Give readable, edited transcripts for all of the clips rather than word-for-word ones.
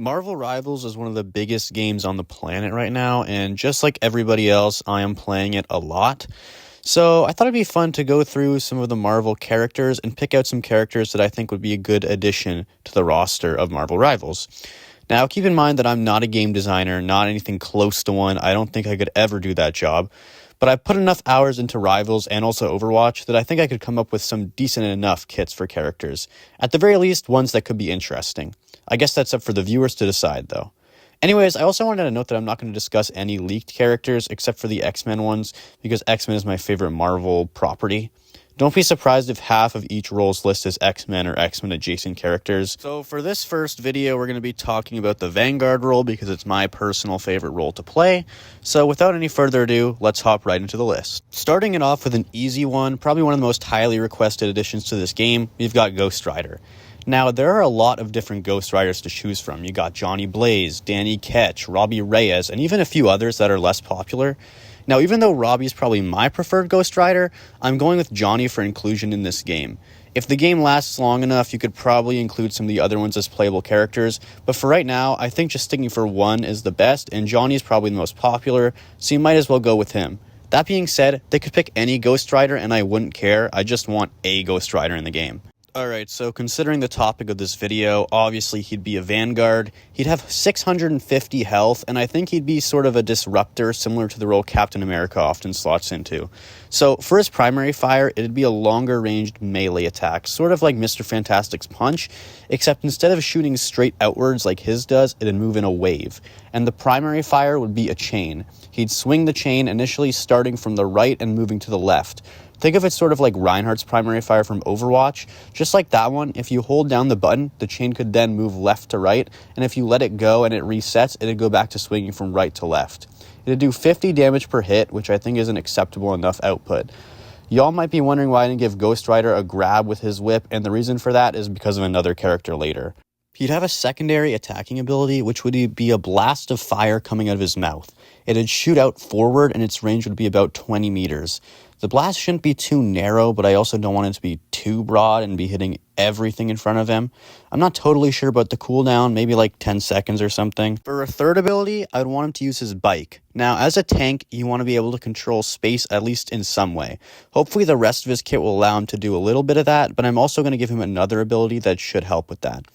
Marvel Rivals is one of the biggest games on the planet right now, and just like everybody else, I am playing it a lot. So I thought it'd be fun to go through some of the Marvel characters and pick out some characters that I think would be a good addition to the roster of Marvel Rivals. Now, keep in mind that I'm not a game designer, not anything close to one. I don't think I could ever do that job. But I've put enough hours into Rivals and also Overwatch that I think I could come up with some decent enough kits for characters. At the very least, ones that could be interesting. I guess that's up for the viewers to decide, though. Anyways, I also wanted to note that I'm not going to discuss any leaked characters except for the X-Men ones, because X-Men is my favorite Marvel property. Don't be surprised if half of each role's list is X-Men or X-Men adjacent characters. So for this first video, we're going to be talking about the Vanguard role because it's my personal favorite role to play. So without any further ado, let's hop right into the list. Starting it off with an easy one, probably one of the most highly requested additions to this game, we've got Ghost Rider. Now, there are a lot of different Ghost Riders to choose from. You got Johnny Blaze, Danny Ketch, Robbie Reyes, and even a few others that are less popular. Now, even though Robbie's probably my preferred Ghost Rider, I'm going with Johnny for inclusion in this game. If the game lasts long enough, you could probably include some of the other ones as playable characters, but for right now, I think just sticking for one is the best, and Johnny's probably the most popular, so you might as well go with him. That being said, they could pick any Ghost Rider and I wouldn't care. I just want a Ghost Rider in the game. Alright, so considering the topic of this video, obviously he'd be a Vanguard. He'd have 650 health, and I think he'd be sort of a disruptor, similar to the role Captain America often slots into. So, for his primary fire, it'd be a longer-ranged melee attack, sort of like Mr. Fantastic's punch, except instead of shooting straight outwards like his does, it'd move in a wave. And the primary fire would be a chain. He'd swing the chain, initially starting from the right and moving to the left. Think of it sort of like Reinhardt's primary fire from Overwatch. Just like that one, if you hold down the button, the chain could then move left to right, and if you let it go and it resets, it'd go back to swinging from right to left. It'd do 50 damage per hit, which I think is an acceptable enough output. Y'all might be wondering why I didn't give Ghost Rider a grab with his whip, and the reason for that is because of another character later. He'd have a secondary attacking ability, which would be a blast of fire coming out of his mouth. It'd shoot out forward, and its range would be about 20 meters. The blast shouldn't be too narrow, but I also don't want it to be too broad and be hitting everything in front of him. I'm not totally sure about the cooldown, maybe like 10 seconds or something. For a third ability, I'd want him to use his bike. Now, as a tank, you want to be able to control space at least in some way. Hopefully the rest of his kit will allow him to do a little bit of that, but I'm also going to give him another ability that should help with that.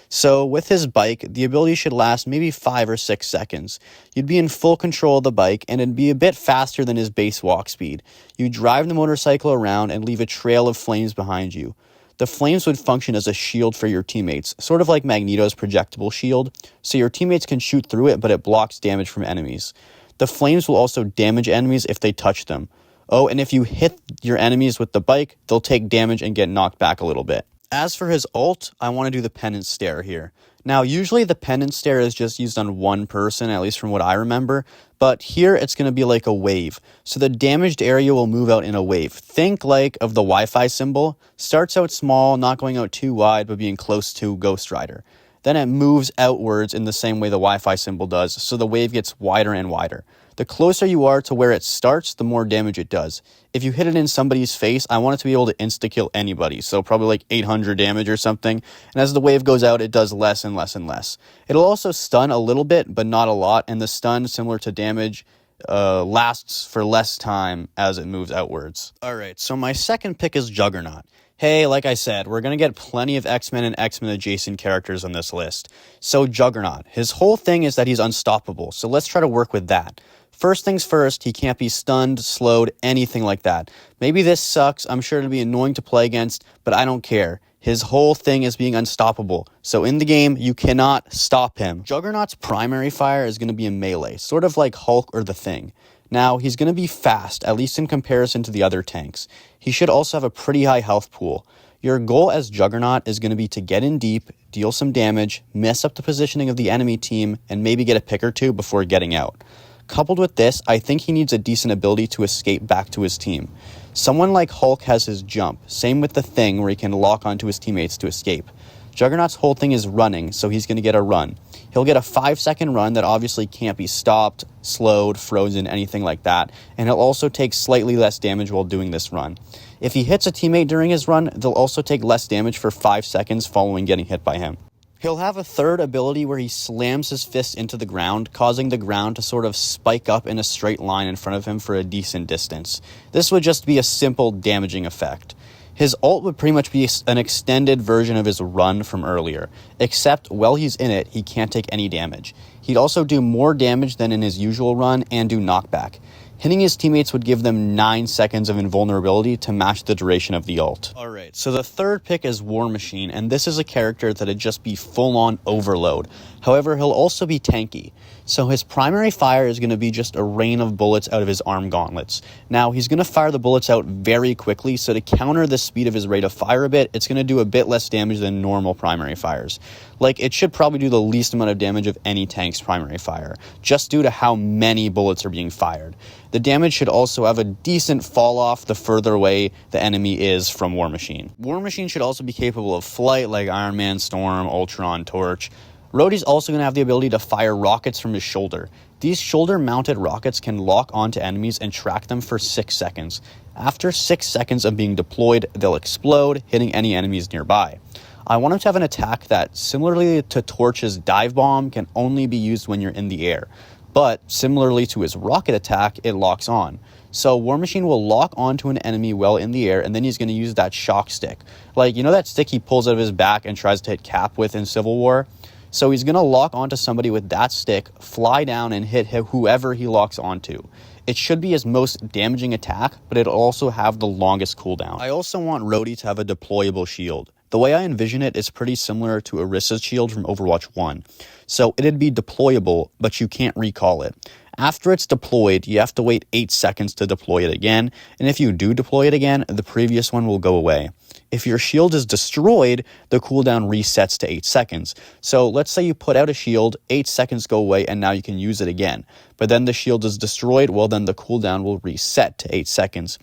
So with his bike, the ability should last maybe 5 or 6 seconds. You'd be in full control of the bike, and it'd be a bit faster than his base walk speed. You drive the motorcycle around and leave a trail of flames behind you. The flames would function as a shield for your teammates, sort of like Magneto's projectable shield, so your teammates can shoot through it, but it blocks damage from enemies. The flames will also damage enemies if they touch them. Oh, and if you hit your enemies with the bike, they'll take damage and get knocked back a little bit. As for his ult, I want to do the penance stare here. Now, usually the penance stare is just used on one person, at least from what I remember, but here it's going to be like a wave. So the damaged area will move out in a wave. Think like of the Wi-Fi symbol. Starts out small, not going out too wide, but being close to Ghost Rider. Then it moves outwards in the same way the Wi-Fi symbol does, so the wave gets wider and wider. The closer you are to where it starts, the more damage it does. If you hit it in somebody's face, I want it to be able to insta-kill anybody, so probably like 800 damage or something, and as the wave goes out, it does less and less and less. It'll also stun a little bit, but not a lot, and the stun, similar to damage, lasts for less time as it moves outwards. Alright, so my second pick is Juggernaut. Hey, like I said, we're going to get plenty of X-Men and X-Men adjacent characters on this list. So Juggernaut, his whole thing is that he's unstoppable, so let's try to work with that. First things first, he can't be stunned, slowed, anything like that. Maybe this sucks, I'm sure it'll be annoying to play against, but I don't care. His whole thing is being unstoppable, so in the game, you cannot stop him. Juggernaut's primary fire is going to be in melee, sort of like Hulk or The Thing. Now, he's going to be fast, at least in comparison to the other tanks. He should also have a pretty high health pool. Your goal as Juggernaut is going to be to get in deep, deal some damage, mess up the positioning of the enemy team, and maybe get a pick or two before getting out. Coupled with this, I think he needs a decent ability to escape back to his team. Someone like Hulk has his jump, same with The Thing where he can lock onto his teammates to escape. Juggernaut's whole thing is running, so he's going to get a run. He'll get a 5-second run that obviously can't be stopped, slowed, frozen, anything like that, and he'll also take slightly less damage while doing this run. If he hits a teammate during his run, they'll also take less damage for 5 seconds following getting hit by him. He'll have a third ability where he slams his fist into the ground, causing the ground to sort of spike up in a straight line in front of him for a decent distance. This would just be a simple damaging effect. His ult would pretty much be an extended version of his run from earlier, except while he's in it, he can't take any damage. He'd also do more damage than in his usual run and do knockback. Hitting his teammates would give them 9 seconds of invulnerability to match the duration of the ult. Alright, so the third pick is War Machine, and this is a character that'd just be full-on overload. However, he'll also be tanky. So his primary fire is going to be just a rain of bullets out of his arm gauntlets. Now, he's going to fire the bullets out very quickly, so to counter the speed of his rate of fire a bit, it's going to do a bit less damage than normal primary fires. Like, it should probably do the least amount of damage of any tank's primary fire, just due to how many bullets are being fired. The damage should also have a decent fall off the further away the enemy is from War Machine. War Machine should also be capable of flight like Iron Man, Storm, Ultron, Torch. Rhodey's also going to have the ability to fire rockets from his shoulder. These shoulder-mounted rockets can lock onto enemies and track them for 6 seconds. After 6 seconds of being deployed, they'll explode, hitting any enemies nearby. I want him to have an attack that, similarly to Torch's dive bomb, can only be used when you're in the air. But, similarly to his rocket attack, it locks on. So War Machine will lock onto an enemy while in the air, and then he's going to use that shock stick. Like, you know that stick he pulls out of his back and tries to hit Cap with in Civil War? So he's going to lock onto somebody with that stick, fly down, and hit whoever he locks onto. It should be his most damaging attack, but it'll also have the longest cooldown. I also want Rhodey to have a deployable shield. The way I envision it is pretty similar to Orissa's shield from Overwatch 1. So it'd be deployable, but you can't recall it. After it's deployed, you have to wait 8 seconds to deploy it again, and if you do deploy it again, the previous one will go away. If your shield is destroyed, the cooldown resets to 8 seconds. So let's say you put out a shield, 8 seconds go away, and now you can use it again. But then the shield is destroyed, well then the cooldown will reset to 8 seconds.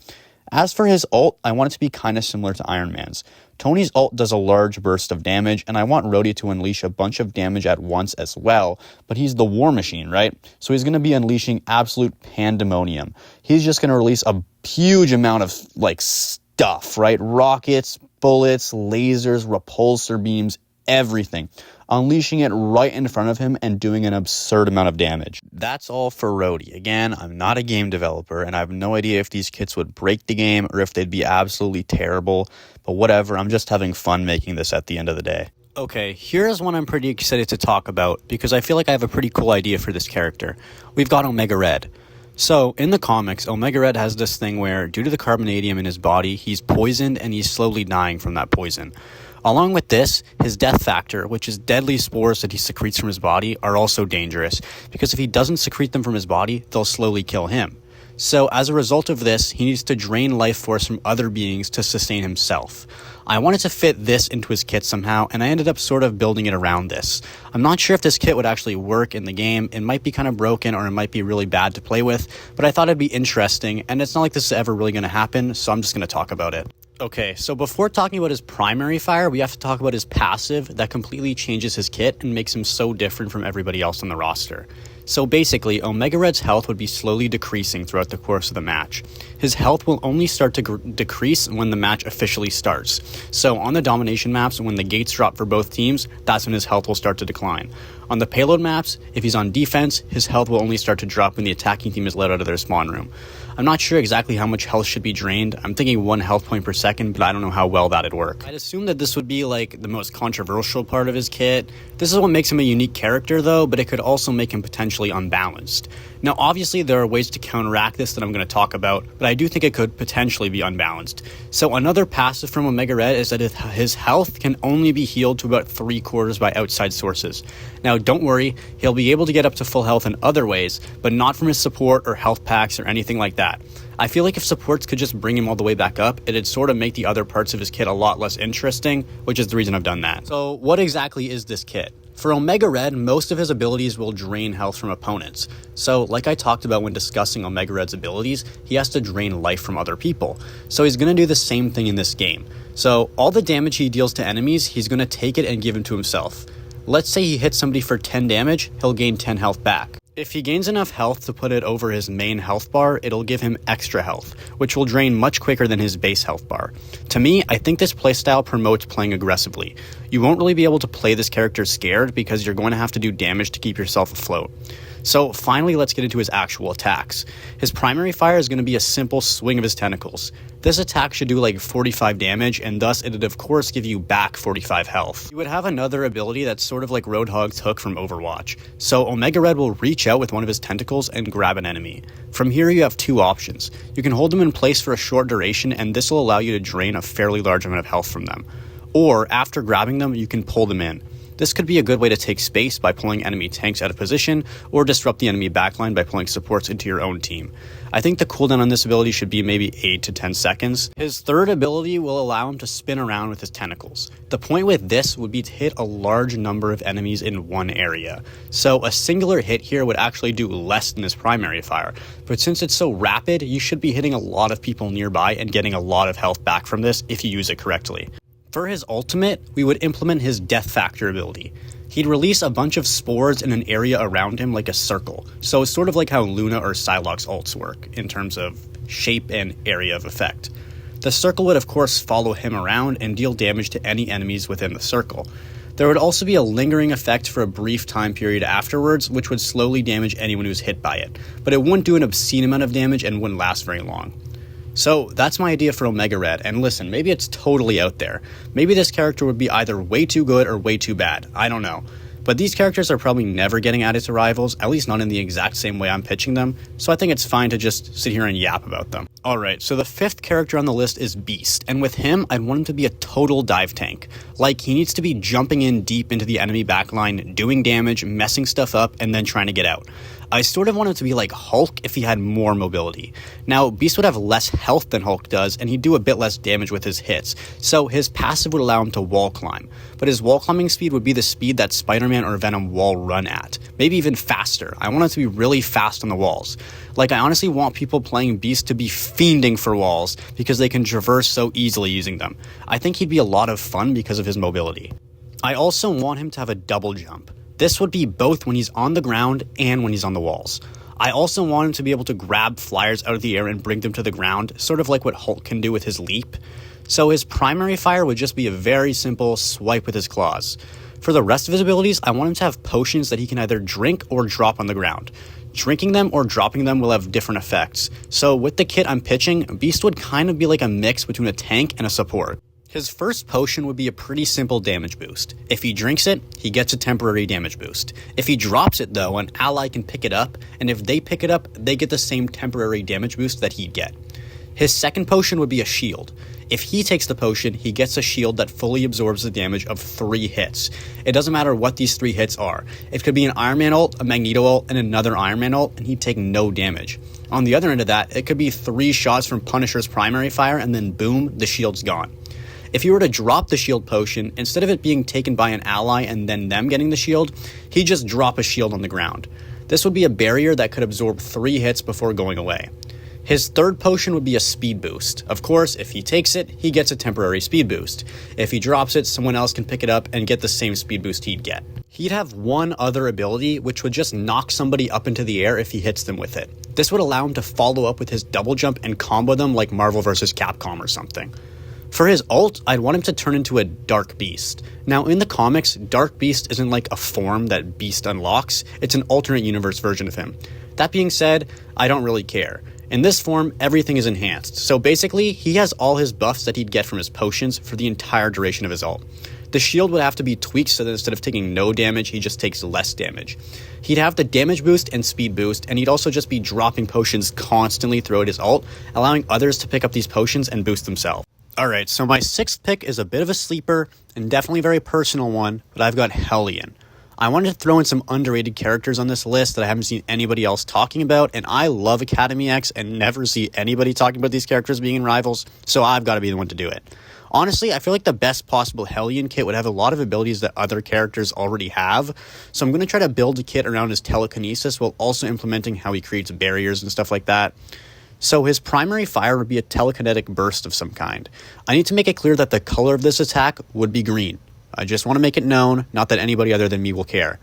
As for his ult, I want it to be kind of similar to Iron Man's. Tony's ult does a large burst of damage, and I want Rhodey to unleash a bunch of damage at once as well, but he's the War Machine, right? So he's going to be unleashing absolute pandemonium. He's just going to release a huge amount of, stuff, right? Rockets, bullets, lasers, repulsor beams, everything. Unleashing it right in front of him and doing an absurd amount of damage. That's all for Rhodey. Again, I'm not a game developer, and I have no idea if these kits would break the game or if they'd be absolutely terrible, but whatever, I'm just having fun making this at the end of the day. Okay, here's one I'm pretty excited to talk about, because I feel like I have a pretty cool idea for this character. We've got Omega Red. So, in the comics, Omega Red has this thing where, due to the carbonadium in his body, he's poisoned and he's slowly dying from that poison. Along with this, his death factor, which is deadly spores that he secretes from his body, are also dangerous, because if he doesn't secrete them from his body, they'll slowly kill him. So, as a result of this, he needs to drain life force from other beings to sustain himself. I wanted to fit this into his kit somehow, and I ended up sort of building it around this. I'm not sure if this kit would actually work in the game. It might be kind of broken, or it might be really bad to play with, but I thought it'd be interesting, and it's not like this is ever really going to happen, so I'm just going to talk about it. Okay, so before talking about his primary fire, we have to talk about his passive that completely changes his kit and makes him so different from everybody else on the roster. So basically, Omega Red's health would be slowly decreasing throughout the course of the match. His health will only start to decrease when the match officially starts. So on the domination maps, when the gates drop for both teams, that's when his health will start to decline. On the payload maps, if he's on defense, his health will only start to drop when the attacking team is let out of their spawn room. I'm not sure exactly how much health should be drained. I'm thinking 1 health point per second, but I don't know how well that'd work. I'd assume that this would be the most controversial part of his kit. This is what makes him a unique character though, but it could also make him potentially unbalanced. Now obviously there are ways to counteract this that I'm going to talk about, but I do think it could potentially be unbalanced. So another passive from Omega Red is that his health can only be healed to about 3/4 by outside sources. Now don't worry, he'll be able to get up to full health in other ways, but not from his support or health packs or anything like that. I feel like if supports could just bring him all the way back up, it'd sort of make the other parts of his kit a lot less interesting, which is the reason I've done that. So what exactly is this kit? For Omega Red, most of his abilities will drain health from opponents. So, like I talked about when discussing Omega Red's abilities, he has to drain life from other people. So he's going to do the same thing in this game. So, all the damage he deals to enemies, he's going to take it and give it to himself. Let's say he hits somebody for 10 damage, he'll gain 10 health back. If he gains enough health to put it over his main health bar, it'll give him extra health, which will drain much quicker than his base health bar. To me, I think this playstyle promotes playing aggressively. You won't really be able to play this character scared because you're going to have to do damage to keep yourself afloat. So finally, let's get into his actual attacks. His primary fire is going to be a simple swing of his tentacles. This attack should do like 45 damage, and thus it'd of course give you back 45 health. You would have another ability that's sort of like Roadhog's hook from Overwatch. So Omega Red will reach out with one of his tentacles and grab an enemy. From here you have two options. You can hold them in place for a short duration, and this will allow you to drain a fairly large amount of health from them. Or after grabbing them, you can pull them in. This could be a good way to take space by pulling enemy tanks out of position, or disrupt the enemy backline by pulling supports into your own team. I think the cooldown on this ability should be maybe 8 to 10 seconds. His third ability will allow him to spin around with his tentacles. The point with this would be to hit a large number of enemies in one area. So a singular hit here would actually do less than his primary fire, but since it's so rapid, you should be hitting a lot of people nearby and getting a lot of health back from this if you use it correctly. For his ultimate, we would implement his Death Factor ability. He'd release a bunch of spores in an area around him like a circle, so it's sort of like how Luna or Psylocke's ults work, in terms of shape and area of effect. The circle would of course follow him around and deal damage to any enemies within the circle. There would also be a lingering effect for a brief time period afterwards, which would slowly damage anyone who's hit by it, but it wouldn't do an obscene amount of damage and wouldn't last very long. So that's my idea for Omega Red, and listen, maybe it's totally out there. Maybe this character would be either way too good or way too bad, I don't know. But these characters are probably never getting added to Rivals, at least not in the exact same way I'm pitching them, so I think it's fine to just sit here and yap about them. Alright, so the fifth character on the list is Beast, and with him, I'd want him to be a total dive tank. Like, he needs to be jumping in deep into the enemy backline, doing damage, messing stuff up, and then trying to get out. I sort of want him to be like Hulk if he had more mobility. Now, Beast would have less health than Hulk does, and he'd do a bit less damage with his hits, so his passive would allow him to wall climb. But his wall climbing speed would be the speed that Spider-Man or Venom wall run at. Maybe even faster. I want him to be really fast on the walls. Like, I honestly want people playing Beast to be fiending for walls, because they can traverse so easily using them. I think he'd be a lot of fun because of his mobility. I also want him to have a double jump. This would be both when he's on the ground and when he's on the walls. I also want him to be able to grab flyers out of the air and bring them to the ground, sort of like what Hulk can do with his leap. So his primary fire would just be a very simple swipe with his claws. For the rest of his abilities, I want him to have potions that he can either drink or drop on the ground. Drinking them or dropping them will have different effects. So with the kit I'm pitching, Beast would kind of be like a mix between a tank and a support. His first potion would be a pretty simple damage boost. If he drinks it, he gets a temporary damage boost. If he drops it though, an ally can pick it up, and if they pick it up, they get the same temporary damage boost that he'd get. His second potion would be a shield. If he takes the potion, he gets a shield that fully absorbs the damage of 3 hits. It doesn't matter what these 3 hits are. It could be an Iron Man ult, a Magneto ult, and another Iron Man ult, and he'd take no damage. On the other end of that, it could be 3 shots from Punisher's primary fire, and then boom, the shield's gone. If you were to drop the shield potion, instead of it being taken by an ally and then them getting the shield, he'd just drop a shield on the ground. This would be a barrier that could absorb 3 hits before going away. His third potion would be a speed boost. Of course, if he takes it, he gets a temporary speed boost. If he drops it, someone else can pick it up and get the same speed boost he'd get. He'd have one other ability, which would just knock somebody up into the air if he hits them with it. This would allow him to follow up with his double jump and combo them like Marvel vs. Capcom or something. For his ult, I'd want him to turn into a Dark Beast. Now, in the comics, Dark Beast isn't like a form that Beast unlocks, it's an alternate universe version of him. That being said, I don't really care. In this form, everything is enhanced, so basically, he has all his buffs that he'd get from his potions for the entire duration of his ult. The shield would have to be tweaked so that instead of taking no damage, he just takes less damage. He'd have the damage boost and speed boost, and he'd also just be dropping potions constantly throughout his ult, allowing others to pick up these potions and boost themselves. Alright, so my 6th pick is a bit of a sleeper, and definitely a very personal one, but I've got Hellion. I wanted to throw in some underrated characters on this list that I haven't seen anybody else talking about, and I love Academy X and never see anybody talking about these characters being in Rivals, so I've got to be the one to do it. Honestly, I feel like the best possible Hellion kit would have a lot of abilities that other characters already have, so I'm going to try to build a kit around his telekinesis while also implementing how he creates barriers and stuff like that. So his primary fire would be a telekinetic burst of some kind. I need to make it clear that the color of this attack would be green. I just want to make it known, not that anybody other than me will care.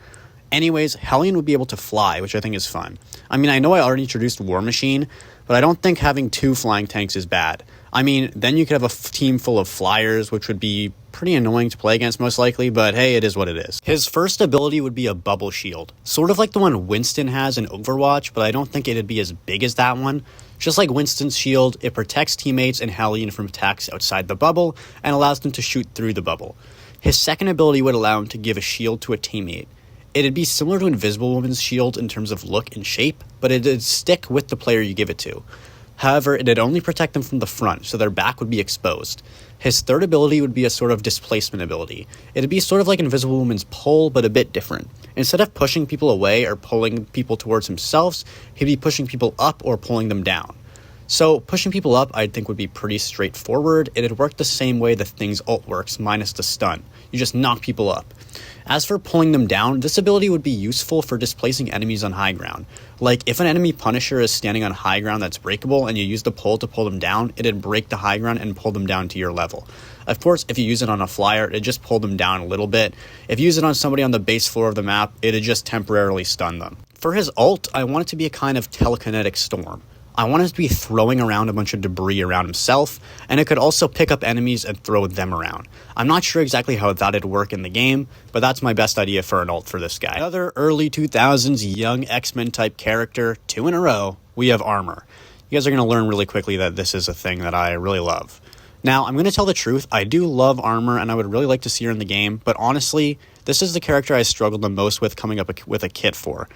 Anyways, Hellion would be able to fly, which I think is fun. I mean, I know I already introduced War Machine, but I don't think having 2 flying tanks is bad. I mean, then you could have a team full of flyers, which would be pretty annoying to play against most likely, but hey, it is what it is. His first ability would be a bubble shield, sort of like the one Winston has in Overwatch, but I don't think it'd be as big as that one. Just like Winston's shield, it protects teammates and Hellion from attacks outside the bubble and allows them to shoot through the bubble. His second ability would allow him to give a shield to a teammate. It'd be similar to Invisible Woman's shield in terms of look and shape, but it'd stick with the player you give it to. However, it'd only protect them from the front, so their back would be exposed. His third ability would be a sort of displacement ability. It'd be sort of like Invisible Woman's pull, but a bit different. Instead of pushing people away or pulling people towards himself, he'd be pushing people up or pulling them down. So pushing people up, I think, would be pretty straightforward. It'd work the same way the Thing's ult works, minus the stun. You just knock people up. As for pulling them down, this ability would be useful for displacing enemies on high ground. Like, if an enemy Punisher is standing on high ground that's breakable and you use the pull to pull them down, it'd break the high ground and pull them down to your level. Of course, if you use it on a flyer, it'd just pull them down a little bit. If you use it on somebody on the base floor of the map, it'd just temporarily stun them. For his ult, I want it to be a kind of telekinetic storm. I want him to be throwing around a bunch of debris around himself, and it could also pick up enemies and throw them around. I'm not sure exactly how that'd work in the game, but that's my best idea for an ult for this guy. Another early 2000s young X-Men type character, 2 in a row, we have Armor. You guys are going to learn really quickly that this is a thing that I really love. Now, I'm going to tell the truth, I do love Armor, and I would really like to see her in the game, but honestly, this is the character I struggled the most with coming up with a kit for.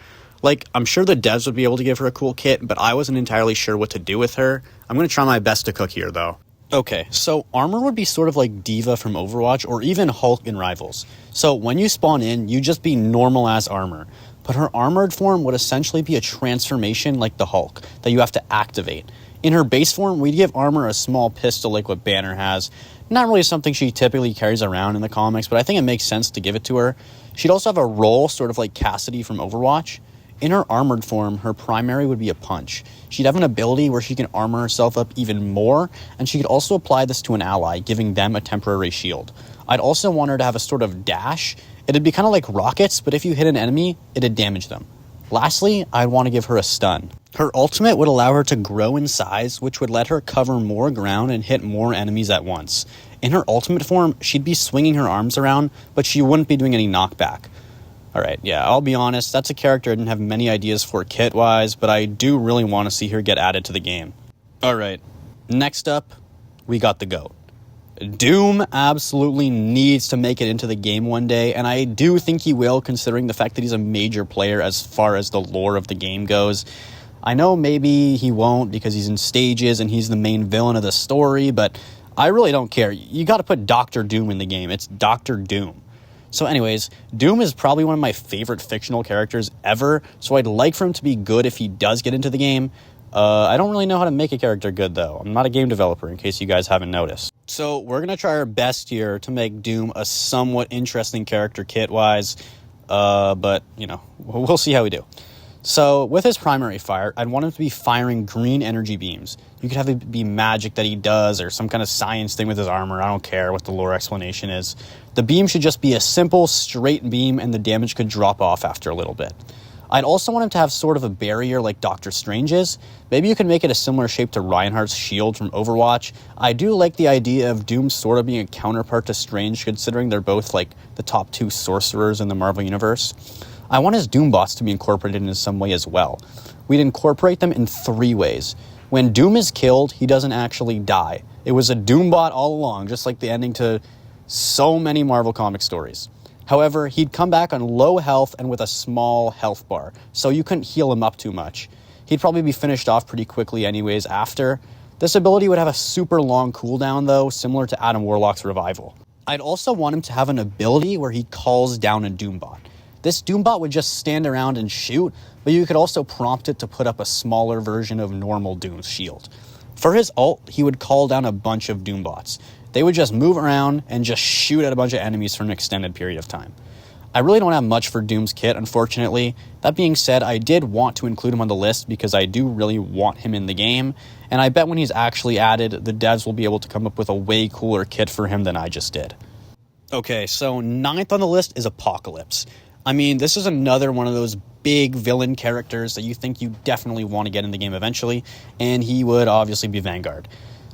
Like, I'm sure the devs would be able to give her a cool kit, but I wasn't entirely sure what to do with her. I'm going to try my best to cook here, though. Okay, so Armor would be sort of like Diva from Overwatch, or even Hulk in Rivals. So when you spawn in, you just be normal-ass Armor. But her armored form would essentially be a transformation like the Hulk, that you have to activate. In her base form, we'd give Armor a small pistol like what Banner has. Not really something she typically carries around in the comics, but I think it makes sense to give it to her. She'd also have a role, sort of like Cassidy from Overwatch. In her armored form, her primary would be a punch. She'd have an ability where she can armor herself up even more, and she could also apply this to an ally, giving them a temporary shield. I'd also want her to have a sort of dash. It'd be kind of like rockets, but if you hit an enemy, it'd damage them. Lastly, I'd want to give her a stun. Her ultimate would allow her to grow in size, which would let her cover more ground and hit more enemies at once. In her ultimate form, she'd be swinging her arms around, but she wouldn't be doing any knockback. Alright, yeah, I'll be honest, that's a character I didn't have many ideas for kit-wise, but I do really want to see her get added to the game. Alright, next up, we got the GOAT. Doom absolutely needs to make it into the game one day, and I do think he will, considering the fact that he's a major player as far as the lore of the game goes. I know maybe he won't because he's in stages and he's the main villain of the story, but I really don't care. You gotta put Dr. Doom in the game. It's Dr. Doom. So anyways, Doom is probably one of my favorite fictional characters ever, so I'd like for him to be good if he does get into the game. I don't really know how to make a character good, though. I'm not a game developer, in case you guys haven't noticed. So we're going to try our best here to make Doom a somewhat interesting character kit-wise, but, you know, we'll see how we do. So with his primary fire, I'd want him to be firing green energy beams. You could have it be magic that he does or some kind of science thing with his armor. I don't care what the lore explanation is. The beam should just be a simple, straight beam, and the damage could drop off after a little bit. I'd also want him to have sort of a barrier like Doctor Strange's. Maybe you could make it a similar shape to Reinhardt's shield from Overwatch. I do like the idea of Doom sort of being a counterpart to Strange, considering they're both like the top 2 sorcerers in the Marvel Universe. I want his Doombots to be incorporated in some way as well. We'd incorporate them in 3 ways. When Doom is killed, he doesn't actually die. It was a Doombot all along, just like the ending to so many Marvel comic stories. However, he'd come back on low health and with a small health bar, so you couldn't heal him up too much. He'd probably be finished off pretty quickly anyways after. This ability would have a super long cooldown though, similar to Adam Warlock's Revival. I'd also want him to have an ability where he calls down a Doombot. This Doombot would just stand around and shoot, but you could also prompt it to put up a smaller version of normal Doom's shield. For his ult, he would call down a bunch of Doombots. They would just move around and just shoot at a bunch of enemies for an extended period of time. I really don't have much for Doom's kit, unfortunately. That being said, I did want to include him on the list because I do really want him in the game, and I bet when he's actually added, the devs will be able to come up with a way cooler kit for him than I just did. Okay, so 9th on the list is Apocalypse. I mean, this is another one of those big villain characters that you think you definitely want to get in the game eventually, and he would obviously be Vanguard.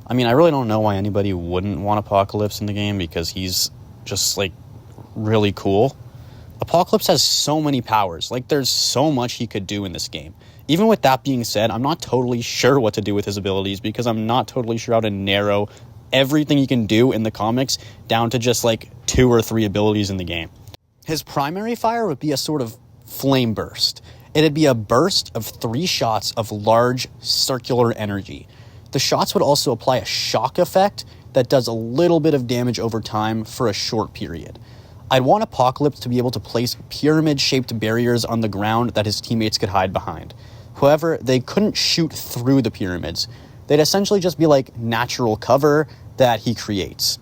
I mean, I really don't know why anybody wouldn't want Apocalypse in the game, because he's just, like, really cool. Apocalypse has so many powers. Like, there's so much he could do in this game. Even with that being said, I'm not totally sure what to do with his abilities, because I'm not totally sure how to narrow everything he can do in the comics down to just, like, 2 or 3 abilities in the game. His primary fire would be a sort of flame burst. It'd be a burst of 3 shots of large circular energy. The shots would also apply a shock effect that does a little bit of damage over time for a short period. I'd want Apocalypse to be able to place pyramid-shaped barriers on the ground that his teammates could hide behind. However, they couldn't shoot through the pyramids. They'd essentially just be like natural cover that he creates.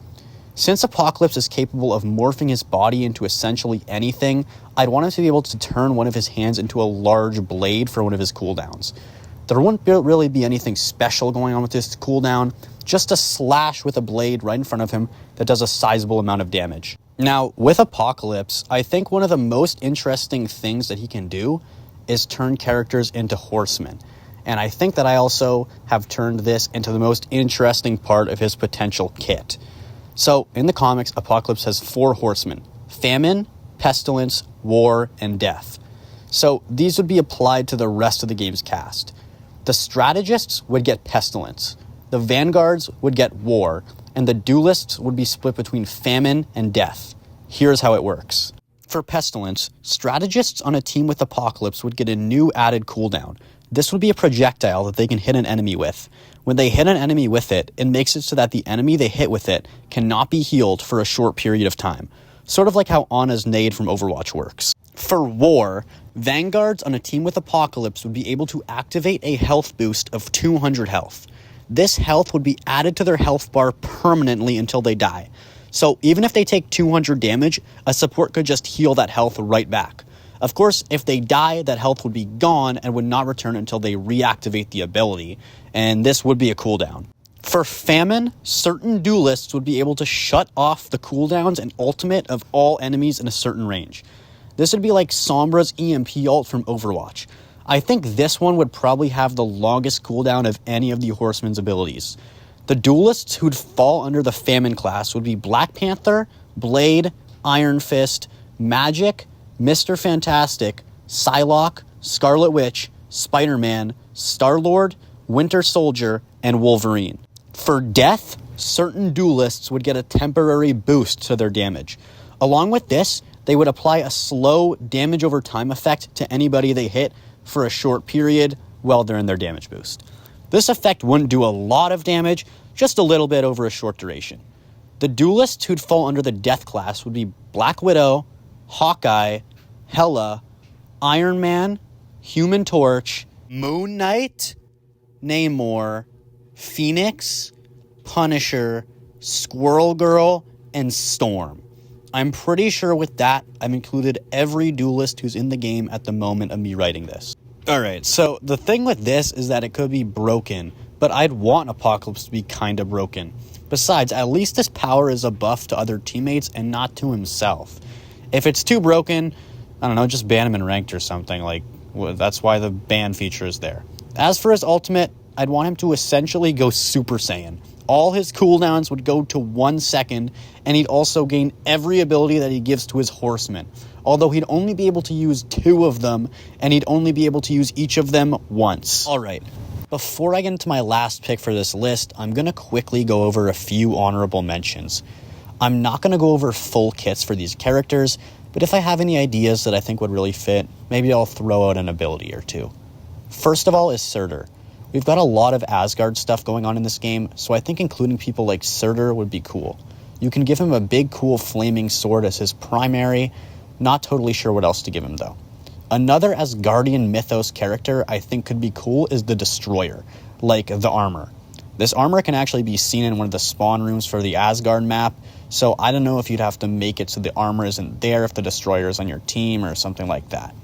Since Apocalypse is capable of morphing his body into essentially anything, I'd want him to be able to turn one of his hands into a large blade for one of his cooldowns. There wouldn't really be anything special going on with this cooldown, just a slash with a blade right in front of him that does a sizable amount of damage. Now, with Apocalypse, I think one of the most interesting things that he can do is turn characters into horsemen. And I think that I also have turned this into the most interesting part of his potential kit. So, in the comics, Apocalypse has 4 horsemen: famine, pestilence, war, and death. So, these would be applied to the rest of the game's cast. The strategists would get pestilence, the Vanguards would get war, and the duelists would be split between famine and death. Here's how it works. For pestilence, strategists on a team with Apocalypse would get a new added cooldown. This would be a projectile that they can hit an enemy with. When they hit an enemy with it, it makes it so that the enemy they hit with it cannot be healed for a short period of time. Sort of like how Ana's nade from Overwatch works. For war, Vanguards on a team with Apocalypse would be able to activate a health boost of 200 health. This health would be added to their health bar permanently until they die. So even if they take 200 damage, a support could just heal that health right back. Of course, if they die, that health would be gone and would not return until they reactivate the ability, and this would be a cooldown. For famine, certain duelists would be able to shut off the cooldowns and ultimate of all enemies in a certain range. This would be like Sombra's EMP ult from Overwatch. I think this one would probably have the longest cooldown of any of the Horseman's abilities. The duelists who'd fall under the famine class would be Black Panther, Blade, Iron Fist, Magic, Mr. Fantastic, Psylocke, Scarlet Witch, Spider-Man, Star-Lord, Winter Soldier, and Wolverine. For death, certain duelists would get a temporary boost to their damage. Along with this, they would apply a slow damage over time effect to anybody they hit for a short period while they're in their damage boost. This effect wouldn't do a lot of damage, just a little bit over a short duration. The duelists who'd fall under the death class would be Black Widow, Hawkeye, Hela, Iron Man, Human Torch, Moon Knight, Namor, Phoenix, Punisher, Squirrel Girl, and Storm. I'm pretty sure with that, I've included every duelist who's in the game at the moment of me writing this. Alright, so the thing with this is that it could be broken, but I'd want Apocalypse to be kinda broken. Besides, at least this power is a buff to other teammates and not to himself. If it's too broken, I don't know, just ban him in ranked or something. That's why the ban feature is there. As for his ultimate, I'd want him to essentially go Super Saiyan. All his cooldowns would go to 1 second, and he'd also gain every ability that he gives to his horsemen. Although he'd only be able to use 2 of them, and he'd only be able to use each of them once. Alright, before I get into my last pick for this list, I'm going to quickly go over a few honorable mentions. I'm not going to go over full kits for these characters, but if I have any ideas that I think would really fit, maybe I'll throw out an ability or two. First of all is Surtur. We've got a lot of Asgard stuff going on in this game, so I think including people like Surtur would be cool. You can give him a big cool flaming sword as his primary, not totally sure what else to give him though. Another Asgardian mythos character I think could be cool is the Destroyer, like the armor. This armor can actually be seen in one of the spawn rooms for the Asgard map, so I don't know if you'd have to make it so the armor isn't there if the Destroyer is on your team or something like that.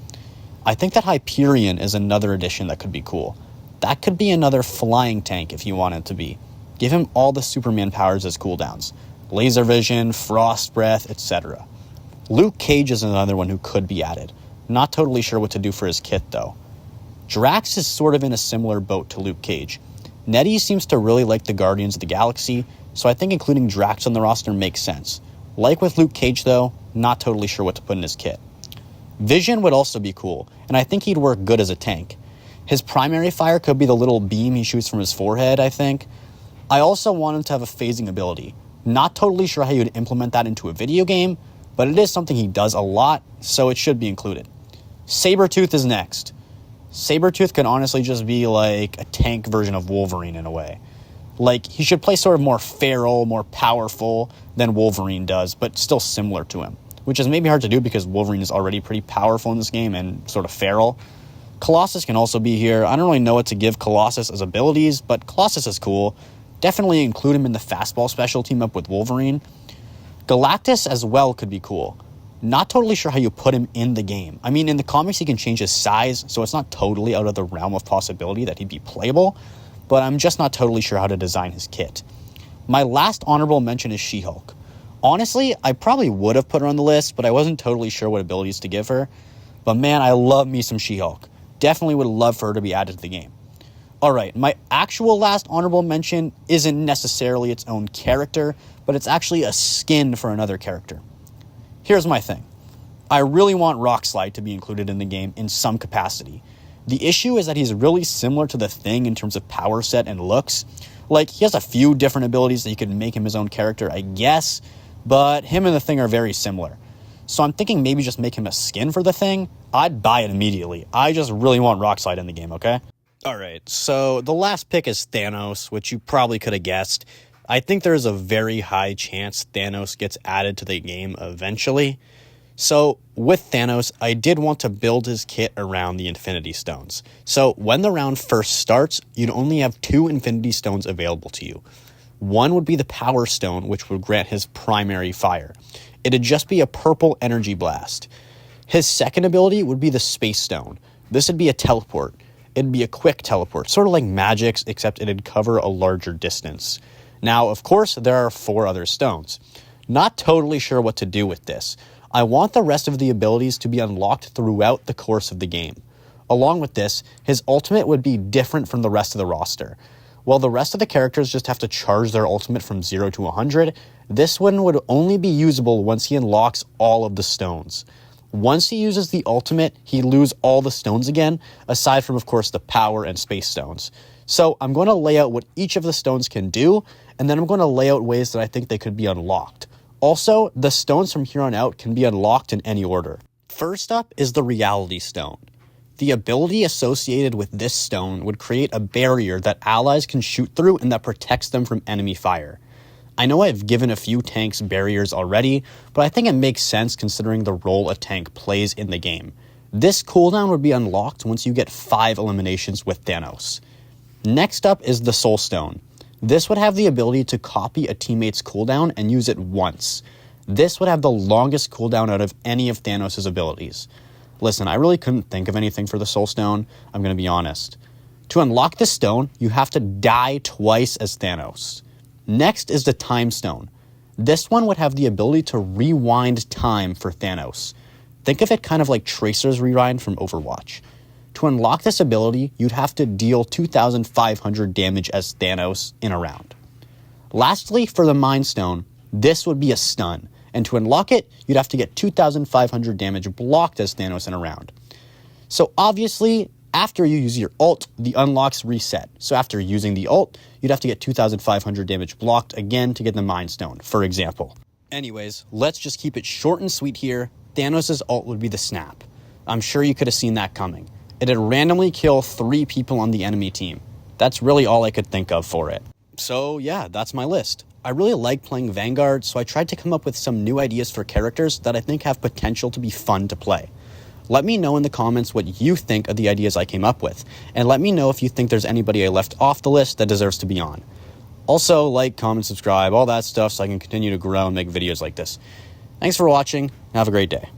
I think that Hyperion is another addition that could be cool. That could be another flying tank if you want it to be. Give him all the Superman powers as cooldowns. Laser vision, frost breath, etc. Luke Cage is another one who could be added. Not totally sure what to do for his kit, though. Drax is sort of in a similar boat to Luke Cage. Nettie seems to really like the Guardians of the Galaxy, so I think including Drax on the roster makes sense. Like with Luke Cage, though, not totally sure what to put in his kit. Vision would also be cool, and I think he'd work good as a tank. His primary fire could be the little beam he shoots from his forehead, I think. I also want him to have a phasing ability. Not totally sure how you'd implement that into a video game, but it is something he does a lot, so it should be included. Sabretooth is next. Sabretooth could honestly just be like a tank version of Wolverine in a way. Like, he should play sort of more feral, more powerful than Wolverine does, but still similar to him, which is maybe hard to do because Wolverine is already pretty powerful in this game and sort of feral. Colossus can also be here. I don't really know what to give Colossus as abilities, but Colossus is cool. Definitely include him in the fastball special team up with Wolverine. Galactus as well could be cool. Not totally sure how you put him in the game. I mean, in the comics he can change his size, so it's not totally out of the realm of possibility that he'd be playable, but I'm just not totally sure how to design his kit. My last honorable mention is She-Hulk. Honestly, I probably would have put her on the list, but I wasn't totally sure what abilities to give her. But man, I love me some She-Hulk. Definitely would love for her to be added to the game. Alright, my actual last honorable mention isn't necessarily its own character, but it's actually a skin for another character. Here's my thing. I really want Rockslide to be included in the game in some capacity. The issue is that he's really similar to the Thing in terms of power set and looks. Like, he has a few different abilities that you could make him his own character, I guess, but him and the Thing are very similar. So I'm thinking maybe just make him a skin for the Thing. I'd buy it immediately. I just really want Rockslide in the game, okay? Alright, so the last pick is Thanos, which you probably could have guessed. I think there's a very high chance Thanos gets added to the game eventually. So, with Thanos, I did want to build his kit around the Infinity Stones. So, when the round first starts, you'd only have 2 Infinity Stones available to you. One would be the Power Stone, which would grant his primary fire. It'd just be a purple energy blast. His second ability would be the Space Stone. This would be a teleport. It'd be a quick teleport, sort of like Magic's, except it'd cover a larger distance. Now, of course, there are 4 other stones. Not totally sure what to do with this. I want the rest of the abilities to be unlocked throughout the course of the game. Along with this, his ultimate would be different from the rest of the roster. While the rest of the characters just have to charge their ultimate from 0 to 100, this one would only be usable once he unlocks all of the stones. Once he uses the ultimate, he loses all the stones again, aside from, of course, the power and space stones. So I'm going to lay out what each of the stones can do, and then I'm going to lay out ways that I think they could be unlocked. Also, the stones from here on out can be unlocked in any order. First up is the Reality Stone. The ability associated with this stone would create a barrier that allies can shoot through and that protects them from enemy fire. I know I've given a few tanks barriers already, but I think it makes sense considering the role a tank plays in the game. This cooldown would be unlocked once you get 5 eliminations with Thanos. Next up is the Soul Stone. This would have the ability to copy a teammate's cooldown and use it once. This would have the longest cooldown out of any of Thanos' abilities. Listen, I really couldn't think of anything for the Soul Stone, I'm going to be honest. To unlock this stone, you have to die twice as Thanos. Next is the Time Stone. This one would have the ability to rewind time for Thanos. Think of it kind of like Tracer's Rewind from Overwatch. To unlock this ability, you'd have to deal 2,500 damage as Thanos in a round. Lastly, for the Mind Stone, this would be a stun, and to unlock it, you'd have to get 2,500 damage blocked as Thanos in a round. So obviously, after you use your ult, the unlocks reset. So after using the ult, you'd have to get 2,500 damage blocked again to get the Mind Stone, for example. Anyways, let's just keep it short and sweet here. Thanos' ult would be the Snap. I'm sure you could have seen that coming. It'd randomly kill 3 people on the enemy team. That's really all I could think of for it. So yeah, that's my list. I really like playing Vanguard, so I tried to come up with some new ideas for characters that I think have potential to be fun to play. Let me know in the comments what you think of the ideas I came up with, and let me know if you think there's anybody I left off the list that deserves to be on. Also, like, comment, subscribe, all that stuff so I can continue to grow and make videos like this. Thanks for watching, and have a great day.